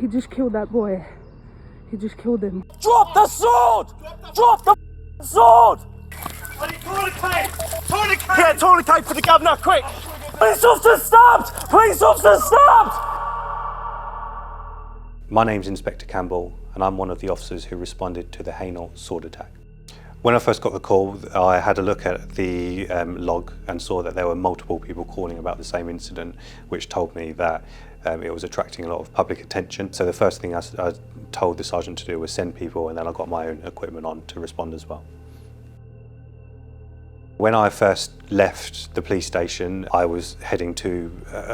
He just killed that boy. He just killed him. Drop the sword! Drop the sword! Tourniquet! Tourniquet! Yeah, tourniquet for the governor, quick! Police officer stabbed! Police officer stabbed! My name's Inspector Campbell, and I'm one of the officers who responded to the Hainault sword attack. When I first got the call, I had a look at the log and saw that there were multiple people calling about the same incident, which told me that it was attracting a lot of public attention. So the first thing I told the sergeant to do was send people, and then I got my own equipment on to respond as well. When I first left the police station, I was heading to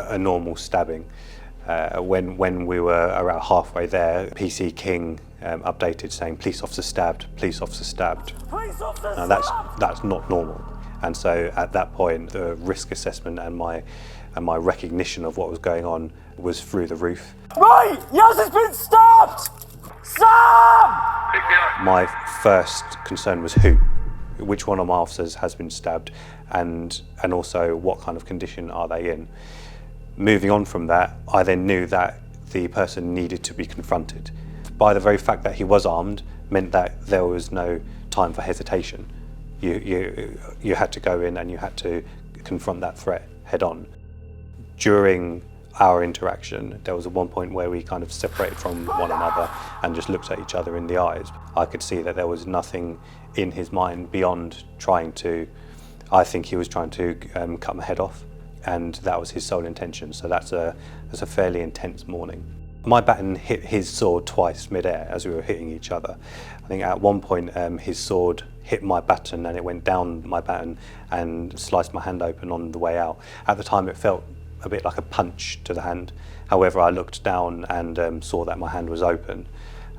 a normal stabbing. When we were around halfway there, PC King updated saying police officer stabbed, police officer stabbed. Police officer Now that's not normal. And so at that point, the risk assessment and my recognition of what was going on was through the roof. Right! Yaz has been stabbed! Sam! My first concern was which one of my officers has been stabbed, and also what kind of condition are they in. Moving on from that, I then knew that the person needed to be confronted. By the very fact that he was armed meant that there was no time for hesitation. You had to go in and you had to confront that threat head on. During our interaction, there was at one point where we kind of separated from one another and just looked at each other in the eyes. I could see that there was nothing in his mind beyond I think he was trying to cut my head off, and that was his sole intention. So that's a fairly intense morning. My baton hit his sword twice mid-air as we were hitting each other. I think at one point his sword hit my baton and it went down my baton and sliced my hand open on the way out. At the time it felt a bit like a punch to the hand. However, I looked down and saw that my hand was open.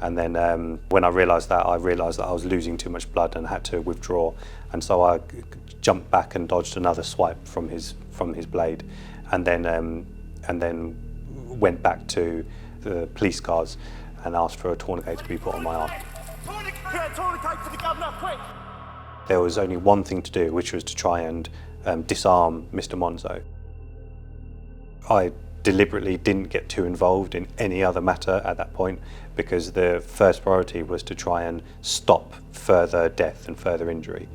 And then when I realised that I was losing too much blood and had to withdraw. And so I jumped back and dodged another swipe from his blade, and then went back to the police cars and asked for a tourniquet to be put on my arm. Yeah, tourniquet for the governor, quick! There was only one thing to do, which was to try and disarm Mr. Monzo. I deliberately didn't get too involved in any other matter at that point, because the first priority was to try and stop further death and further injury.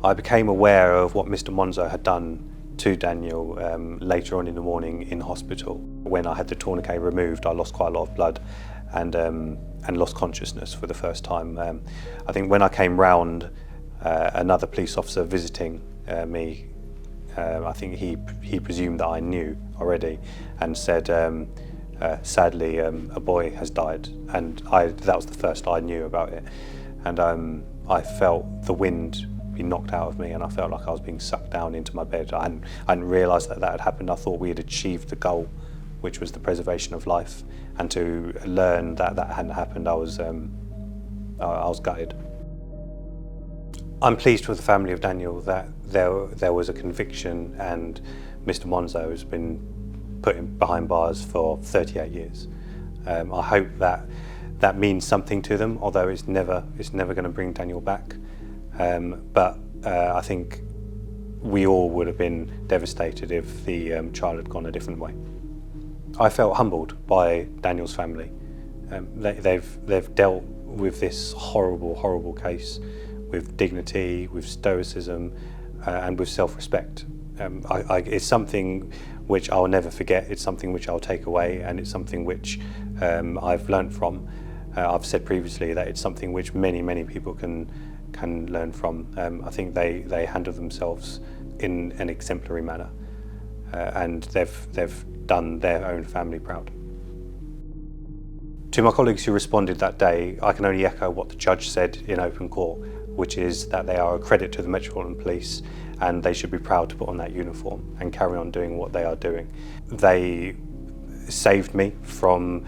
I became aware of what Mr. Monzo had done to Daniel later on in the morning in hospital. When I had the tourniquet removed, I lost quite a lot of blood and lost consciousness for the first time. I think when I came round, another police officer visiting me, I think he presumed that I knew already, and said, sadly, a boy has died. And that was the first I knew about it. And I felt the wind be knocked out of me, and I felt like I was being sucked down into my bed. I hadn't realised that had happened. I thought we had achieved the goal, which was the preservation of life. And to learn that hadn't happened, I was gutted. I'm pleased with the family of Daniel that there was a conviction, and Mr. Monzo has been put behind bars for 38 years. I hope that means something to them, although it's never going to bring Daniel back. But I think we all would have been devastated if the child had gone a different way. I felt humbled by Daniel's family. They've dealt with this horrible case with dignity, with stoicism, and with self-respect. It's something which I'll never forget. It's something which I'll take away, and it's something which I've learned from. I've said previously that it's something which many people can learn from. I think they handle themselves in an exemplary manner, and they've done their own family proud. To my colleagues who responded that day, I can only echo what the judge said in open court, which is that they are a credit to the Metropolitan Police, and they should be proud to put on that uniform and carry on doing what they are doing. They saved me from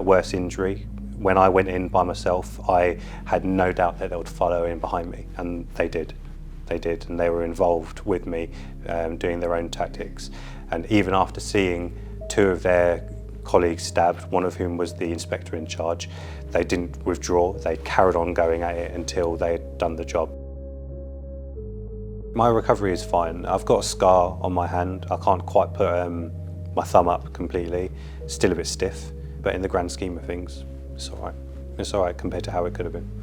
worse injury. When I went in by myself, I had no doubt that they would follow in behind me, and they did. They did, and they were involved with me doing their own tactics. And even after seeing two of their colleagues stabbed, one of whom was the inspector in charge. They didn't withdraw, they carried on going at it until they had done the job. My recovery is fine. I've got a scar on my hand. I can't quite put my thumb up completely. Still a bit stiff, but in the grand scheme of things, it's all right. It's all right compared to how it could have been.